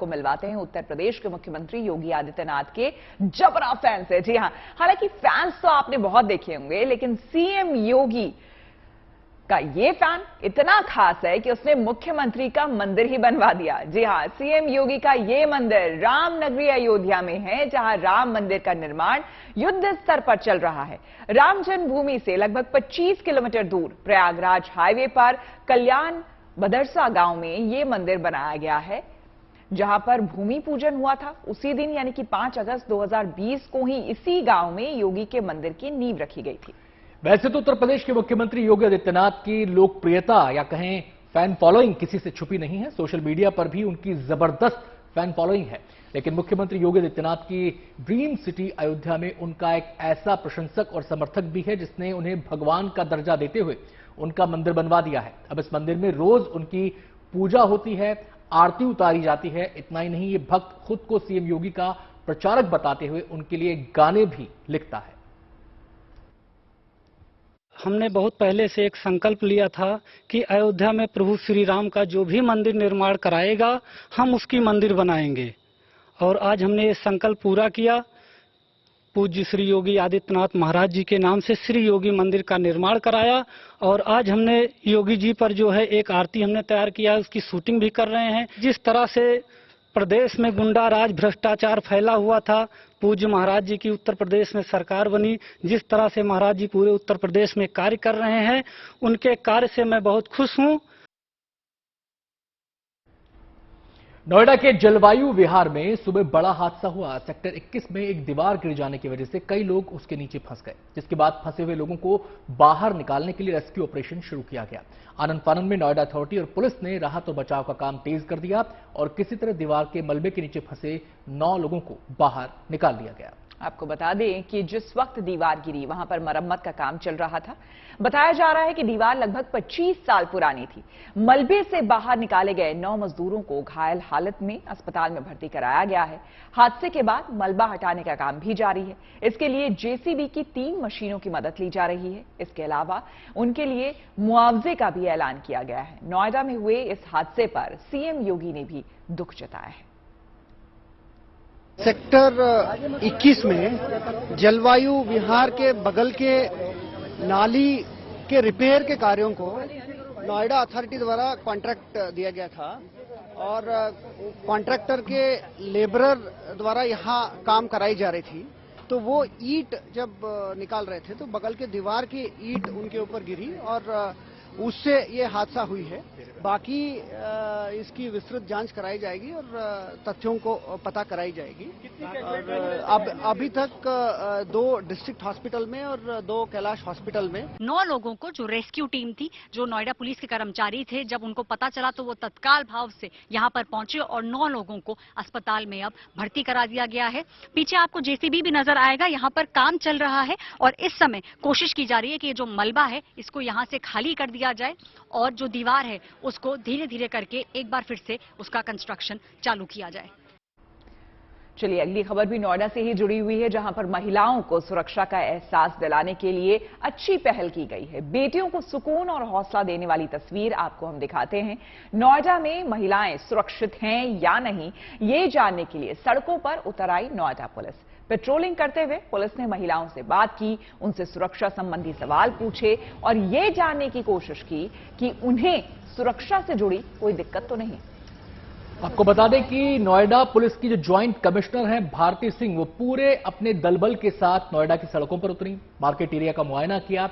आपको मिलवाते हैं उत्तर प्रदेश के मुख्यमंत्री योगी आदित्यनाथ के जबरा फैन से। जी हां, हालांकि फैंस तो आपने बहुत देखे होंगे, लेकिन सीएम योगी का ये फैन इतना खास है कि उसने मुख्यमंत्री का मंदिर ही बनवा दिया। जी हां, सीएम योगी का ये मंदिर रामनगरी अयोध्या में है, जहां राम मंदिर का निर्माण युद्ध स्तर पर चल रहा है। राम जन्मभूमि से लगभग 25 किलोमीटर दूर प्रयागराज हाईवे पर कल्याण बदरसा गांव में ये मंदिर बनाया गया है, जहां पर भूमि पूजन हुआ था उसी दिन, यानी कि 5 अगस्त 2020 को ही इसी गांव में योगी के मंदिर की नींव रखी गई थी। वैसे तो उत्तर प्रदेश के मुख्यमंत्री योगी आदित्यनाथ की लोकप्रियता या कहें फैन फॉलोइंग किसी से छुपी नहीं है। सोशल मीडिया पर भी उनकी जबरदस्त फैन फॉलोइंग है। लेकिन मुख्यमंत्री योगी आदित्यनाथ की ड्रीम सिटी अयोध्या में उनका एक ऐसा प्रशंसक और समर्थक भी है जिसने उन्हें भगवान का दर्जा देते हुए उनका मंदिर बनवा दिया है। अब इस मंदिर में रोज उनकी पूजा होती है, आरती उतारी जाती है। इतना ही नहीं, ये भक्त खुद को सीएम योगी का प्रचारक बताते हुए उनके लिए गाने भी लिखता है। हमने बहुत पहले से एक संकल्प लिया था कि अयोध्या में प्रभु श्री राम का जो भी मंदिर निर्माण कराएगा हम उसकी मंदिर बनाएंगे, और आज हमने ये संकल्प पूरा किया। पूज्य श्री योगी आदित्यनाथ महाराज जी के नाम से श्री योगी मंदिर का निर्माण कराया, और आज हमने योगी जी पर जो है एक आरती हमने तैयार किया है, उसकी शूटिंग भी कर रहे हैं। जिस तरह से प्रदेश में गुंडा राज भ्रष्टाचार फैला हुआ था, पूज्य महाराज जी की उत्तर प्रदेश में सरकार बनी, जिस तरह से महाराज जी पूरे उत्तर प्रदेश में कार्य कर रहे हैं, उनके कार्य से मैं बहुत खुश हूं। नोएडा के जलवायु विहार में सुबह बड़ा हादसा हुआ। सेक्टर 21 में एक दीवार गिर जाने की वजह से कई लोग उसके नीचे फंस गए, जिसके बाद फंसे हुए लोगों को बाहर निकालने के लिए रेस्क्यू ऑपरेशन शुरू किया गया। आनंद फानंद में नोएडा अथॉरिटी और पुलिस ने राहत और बचाव का काम तेज कर दिया और किसी तरह दीवार के मलबे के नीचे फंसे 9 लोगों को बाहर निकाल लिया गया। आपको बता दें कि जिस वक्त दीवार गिरी वहां पर मरम्मत का काम चल रहा था। बताया जा रहा है कि दीवार लगभग 25 साल पुरानी थी। मलबे से बाहर निकाले गए 9 मजदूरों को घायल हालत में अस्पताल में भर्ती कराया गया है। हादसे के बाद मलबा हटाने का काम भी जारी है। इसके लिए जेसीबी की 3 मशीनों की मदद ली जा रही है। इसके अलावा उनके लिए मुआवजे का भी ऐलान किया गया है। नोएडा में हुए इस हादसे पर सीएम योगी ने भी दुख जताया है। सेक्टर 21 में जलवायु विहार के बगल के नाली के रिपेयर के कार्यों को नोएडा अथॉरिटी द्वारा कॉन्ट्रैक्ट दिया गया था, और कॉन्ट्रैक्टर के लेबरर द्वारा यहाँ काम कराई जा रही थी। तो वो ईंट जब निकाल रहे थे तो बगल के दीवार की ईंट उनके ऊपर गिरी और उससे ये हादसा हुई है। बाकी इसकी विस्तृत जांच कराई जाएगी और तथ्यों को पता कराई जाएगी। और अब अभी तक 2 डिस्ट्रिक्ट हॉस्पिटल में और 2 कैलाश हॉस्पिटल में 9 लोगों को, जो रेस्क्यू टीम थी, जो नोएडा पुलिस के कर्मचारी थे, जब उनको पता चला तो वो तत्काल भाव से यहाँ पर पहुंचे और 9 लोगों को अस्पताल में अब भर्ती करा दिया गया है। पीछे आपको जेसीबी भी नजर आएगा। यहाँ पर काम चल रहा है और इस समय कोशिश की जा रही है कि ये जो मलबा है इसको यहाँ से खाली कर दिया जाए और जो दीवार है उसको धीरे धीरे करके एक बार फिर से उसका कंस्ट्रक्शन चालू किया जाए। चलिए, अगली खबर भी नोएडा से ही जुड़ी हुई है, जहां पर महिलाओं को सुरक्षा का एहसास दिलाने के लिए अच्छी पहल की गई है। बेटियों को सुकून और हौसला देने वाली तस्वीर आपको हम दिखाते हैं। नोएडा में महिलाएं सुरक्षित हैं या नहीं, ये जानने के लिए सड़कों पर उतर आई नोएडा पुलिस। पेट्रोलिंग करते हुए पुलिस ने महिलाओं से बात की, उनसे सुरक्षा संबंधी सवाल पूछे और ये जानने की कोशिश की कि उन्हें सुरक्षा से जुड़ी कोई दिक्कत तो नहीं। आपको बता दें कि नोएडा पुलिस की जो ज्वाइंट कमिश्नर हैं भारती सिंह, वो पूरे अपने दलबल के साथ नोएडा की सड़कों पर उतरी, मार्केट एरिया का मुआयना किया,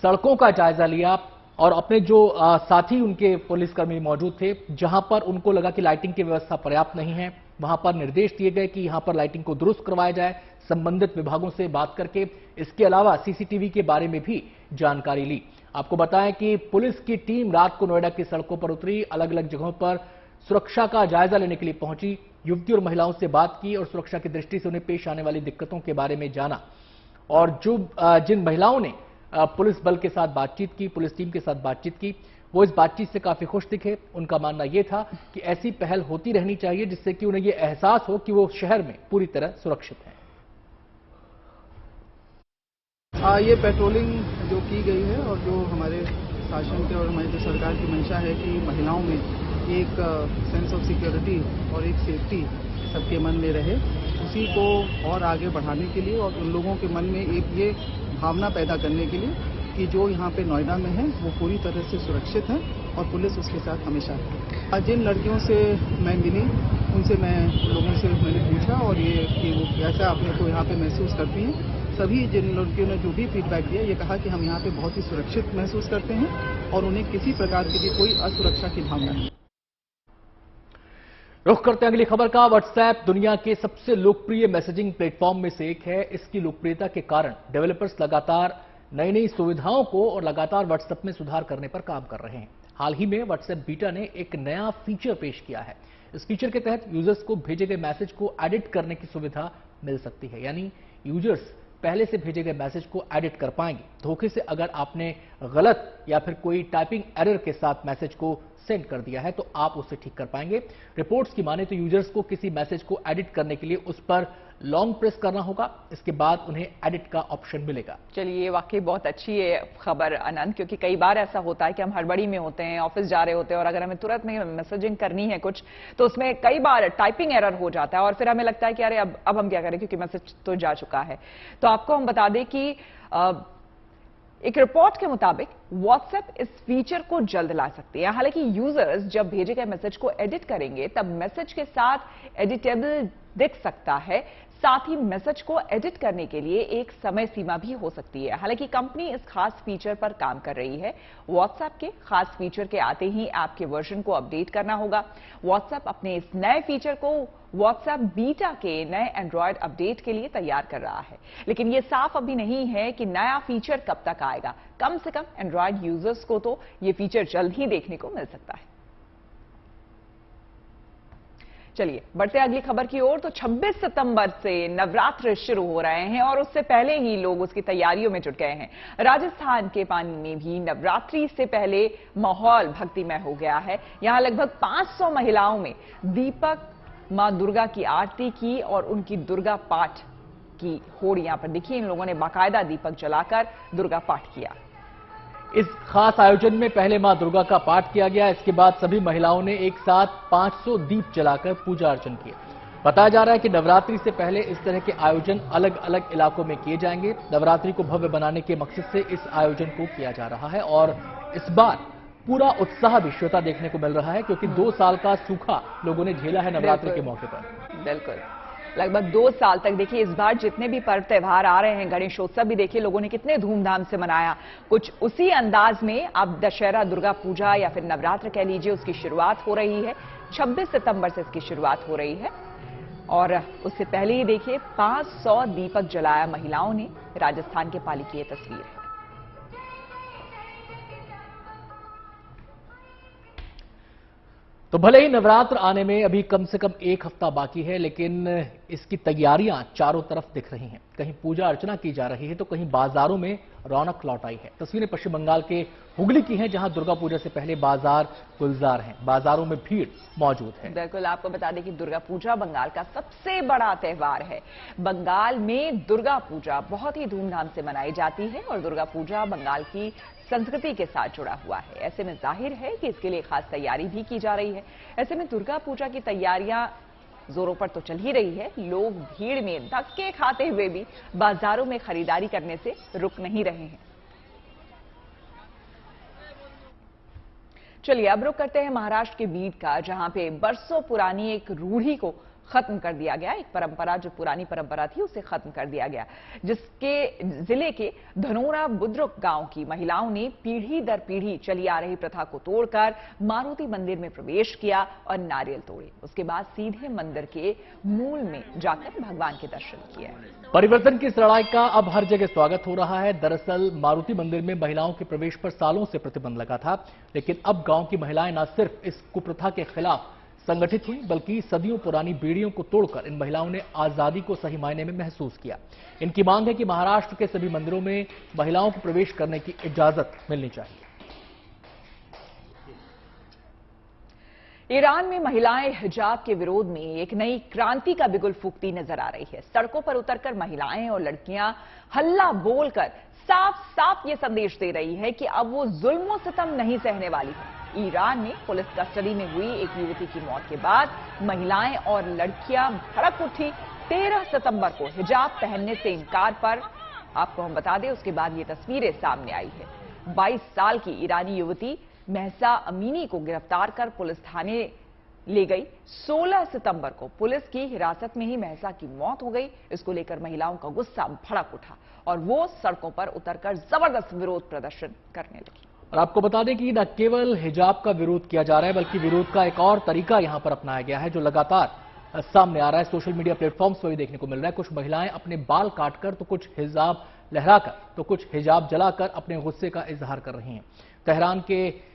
सड़कों का जायजा लिया और अपने जो साथी उनके पुलिसकर्मी मौजूद थे, जहां पर उनको लगा कि लाइटिंग की व्यवस्था पर्याप्त नहीं है, वहां पर निर्देश दिए गए कि यहां पर लाइटिंग को दुरुस्त करवाया जाए, संबंधित विभागों से बात करके। इसके अलावा सीसीटीवी के बारे में भी जानकारी ली। आपको बताएं कि पुलिस की टीम रात को नोएडा की सड़कों पर उतरी, अलग अलग जगहों पर सुरक्षा का जायजा लेने के लिए पहुंची, युवती और महिलाओं से बात की और सुरक्षा की दृष्टि से उन्हें पेश आने वाली दिक्कतों के बारे में जाना। और जिन महिलाओं ने पुलिस बल के साथ बातचीत की, पुलिस टीम के साथ बातचीत की, वो इस बातचीत से काफी खुश दिखे। उनका मानना यह था कि ऐसी पहल होती रहनी चाहिए जिससे कि उन्हें यह एहसास हो कि वो शहर में पूरी तरह सुरक्षित हैं। ये पेट्रोलिंग जो की गई है और जो हमारे शासन के और हमारी जो सरकार की मंशा है कि महिलाओं में एक सेंस ऑफ सिक्योरिटी और एक सेफ्टी सबके मन में रहे, उसी को और आगे बढ़ाने के लिए और उन लोगों के मन में एक ये भावना पैदा करने के लिए कि जो यहाँ पे नोएडा में है वो पूरी तरह से सुरक्षित है और पुलिस उसके साथ हमेशा है। जिन लड़कियों से मैं मिली उनसे लोगों से मैंने पूछा और ये कि वो कैसा अपने को यहाँ पे महसूस करती हैं। सभी जिन लड़कियों ने जो भी फीडबैक दिया ये कहा कि हम यहाँ पे बहुत ही सुरक्षित महसूस करते हैं और उन्हें किसी प्रकार की भी कोई असुरक्षा की भावना नहीं। रुख करते हैं अगली खबर का। व्हाट्सएप दुनिया के सबसे लोकप्रिय मैसेजिंग प्लेटफॉर्म में से एक है। इसकी लोकप्रियता के कारण डेवलपर्स लगातार नई नई सुविधाओं को और लगातार व्हाट्सएप में सुधार करने पर काम कर रहे हैं। हाल ही में व्हाट्सएप बीटा ने एक नया फीचर पेश किया है। इस फीचर के तहत यूजर्स को भेजे गए मैसेज को एडिट करने की सुविधा मिल सकती है, यानी यूजर्स पहले से भेजे गए मैसेज को एडिट कर पाएंगे। धोखे से अगर आपने गलत या फिर कोई टाइपिंग एरर के साथ मैसेज को सेंड कर दिया है तो आप उसे ठीक कर पाएंगे। रिपोर्ट्स की माने तो यूजर्स को किसी मैसेज को एडिट करने के लिए उस पर लॉन्ग प्रेस करना होगा, इसके बाद उन्हें एडिट का ऑप्शन मिलेगा। चलिए, ये वाकई बहुत अच्छी है खबर आनंद, क्योंकि कई बार ऐसा होता है कि हम हड़बड़ी में होते हैं, ऑफिस जा रहे होते हैं और अगर हमें तुरंत में मैसेजिंग करनी है कुछ, तो उसमें कई बार टाइपिंग एरर हो जाता है और फिर हमें लगता है कि अरे अब हम क्या करें, क्योंकि मैसेज तो जा चुका है। तो आपको हम बता दें कि एक रिपोर्ट के मुताबिक व्हाट्सएप इस फीचर को जल्द ला सकती है। हालांकि यूजर्स जब भेजे गए मैसेज को एडिट करेंगे तब मैसेज के साथ एडिटेबल दिख सकता है। साथ ही मैसेज को एडिट करने के लिए एक समय सीमा भी हो सकती है। हालांकि कंपनी इस खास फीचर पर काम कर रही है। व्हाट्सएप के खास फीचर के आते ही ऐप के वर्जन को अपडेट करना होगा। व्हाट्सएप अपने इस नए फीचर को व्हाट्सएप बीटा के नए एंड्रॉयड अपडेट के लिए तैयार कर रहा है, लेकिन यह साफ अभी नहीं है कि नया फीचर कब तक आएगा। कम से कम एंड्रॉयड यूजर्स को तो यह फीचर जल्द ही देखने को मिल सकता है। चलिए बढ़ते हैं अगली खबर की ओर। तो 26 सितंबर से नवरात्र शुरू हो रहे हैं और उससे पहले ही लोग उसकी तैयारियों में जुट गए हैं। राजस्थान के पानी में भी नवरात्रि से पहले माहौल भक्तिमय हो गया है। यहां लगभग 500 महिलाओं में दीपक मां दुर्गा की आरती की और उनकी दुर्गा पाठ की होड़ यहां पर दिखी। इन लोगों ने बाकायदा दीपक जलाकर दुर्गा पाठ किया। इस खास आयोजन में पहले मां दुर्गा का पाठ किया गया, इसके बाद सभी महिलाओं ने एक साथ 500 दीप जलाकर पूजा अर्चन किए। बताया जा रहा है कि नवरात्रि से पहले इस तरह के आयोजन अलग अलग इलाकों में किए जाएंगे। नवरात्रि को भव्य बनाने के मकसद से इस आयोजन को किया जा रहा है और इस बार पूरा उत्साह भी श्वेता देखने को मिल रहा है, क्योंकि 2 साल का सूखा लोगों ने झेला है नवरात्रि के मौके पर। बिल्कुल, लगभग 2 साल तक। देखिए, इस बार जितने भी पर्व त्योहार आ रहे हैं, गणेशोत्सव भी देखिए लोगों ने कितने धूमधाम से मनाया। कुछ उसी अंदाज में अब दशहरा, दुर्गा पूजा या फिर नवरात्र कह लीजिए, उसकी शुरुआत हो रही है। 26 सितंबर से इसकी शुरुआत हो रही है और उससे पहले ही देखिए 500 दीपक जलाया महिलाओं ने। राजस्थान के पाली की ये तस्वीर है। तो भले ही नवरात्र आने में अभी कम से कम 1 हफ्ता बाकी है, लेकिन इसकी तैयारियां चारों तरफ दिख रही हैं। कहीं पूजा अर्चना की जा रही है तो कहीं बाजारों में रौनक लौट आई है। तस्वीरें पश्चिम बंगाल के हुगली की हैं, जहां दुर्गा पूजा से पहले बाजार गुलजार हैं। बाजारों में भीड़ मौजूद है। बिल्कुल, आपको बता दें कि दुर्गा पूजा बंगाल का सबसे बड़ा त्योहार है। बंगाल में दुर्गा पूजा बहुत ही धूमधाम से मनाई जाती है और दुर्गा पूजा बंगाल की संस्कृति के साथ जुड़ा हुआ है। ऐसे में जाहिर है कि इसके लिए खास तैयारी भी की जा रही है। ऐसे में दुर्गा पूजा की तैयारियां जोरों पर तो चल ही रही है। लोग भीड़ में धक्के खाते हुए भी बाजारों में खरीदारी करने से रुक नहीं रहे हैं। चलिए अब रुक करते हैं महाराष्ट्र के बीड का, जहां पे बरसों पुरानी एक रूढ़ी को खत्म कर दिया गया। एक परंपरा, जो पुरानी परंपरा थी, उसे खत्म कर दिया गया, जिसके जिले के धनोरा बुद्रुक गांव की महिलाओं ने पीढ़ी दर पीढ़ी चली आ रही प्रथा को तोड़कर मारुति मंदिर में प्रवेश किया और नारियल तोड़े। उसके बाद सीधे मंदिर के मूल में जाकर भगवान के दर्शन किए। परिवर्तन की इस लड़ाई का अब हर जगह स्वागत हो रहा है। दरअसल मारुति मंदिर में महिलाओं के प्रवेश पर सालों से प्रतिबंध लगा था, लेकिन अब गांव की महिलाएं न सिर्फ इस कुप्रथा के खिलाफ संगठित हुई, बल्कि सदियों पुरानी बेड़ियों को तोड़कर इन महिलाओं ने आजादी को सही मायने में महसूस किया। इनकी मांग है कि महाराष्ट्र के सभी मंदिरों में महिलाओं को प्रवेश करने की इजाजत मिलनी चाहिए। ईरान में महिलाएं हिजाब के विरोध में एक नई क्रांति का बिगुल फूंकती नजर आ रही है। सड़कों पर उतरकर महिलाएं और लड़कियां हल्ला बोलकर साफ साफ ये संदेश दे रही है कि अब वो जुल्म सितम नहीं सहने वाली है। ईरान में पुलिस कस्टडी में हुई एक युवती की मौत के बाद महिलाएं और लड़कियां भड़क उठी। 13 सितंबर को हिजाब पहनने से इनकार पर आपको हम बता दें, उसके बाद ये तस्वीरें सामने आई है। 22 साल की ईरानी युवती महसा अमीनी को गिरफ्तार कर पुलिस थाने ले गई। 16 सितंबर को पुलिस की हिरासत में ही महसा की मौत हो गई। इसको लेकर महिलाओं का गुस्सा भड़क उठा और वो सड़कों पर उतरकर जबरदस्त विरोध प्रदर्शन करने लगी। और आपको बता दें कि न केवल हिजाब का विरोध किया जा रहा है, बल्कि विरोध का एक और तरीका यहां पर अपनाया गया है जो लगातार सामने आ रहा है। सोशल मीडिया प्लेटफॉर्म्स पर भी देखने को मिल रहा है। कुछ महिलाएं अपने बाल काटकर, तो कुछ हिजाब लहराकर, तो कुछ हिजाब जलाकर अपने गुस्से का इजहार कर रही हैं। तेहरान के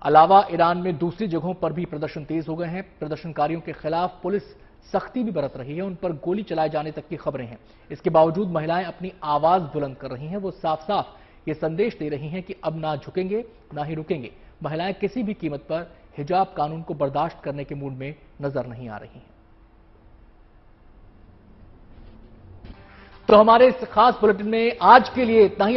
अलावा ईरान में दूसरी जगहों पर भी प्रदर्शन तेज हो गए हैं। प्रदर्शनकारियों के खिलाफ पुलिस सख्ती भी बरत रही है, उन पर गोली चलाए जाने तक की खबरें हैं। इसके बावजूद महिलाएं अपनी आवाज बुलंद कर रही हैं। वो साफ साफ ये संदेश दे रही हैं कि अब ना झुकेंगे ना ही रुकेंगे। महिलाएं किसी भी कीमत पर हिजाब कानून को बर्दाश्त करने के मूड में नजर नहीं आ रही हैं। तो हमारे इस खास बुलेटिन में आज के लिए इतना ही।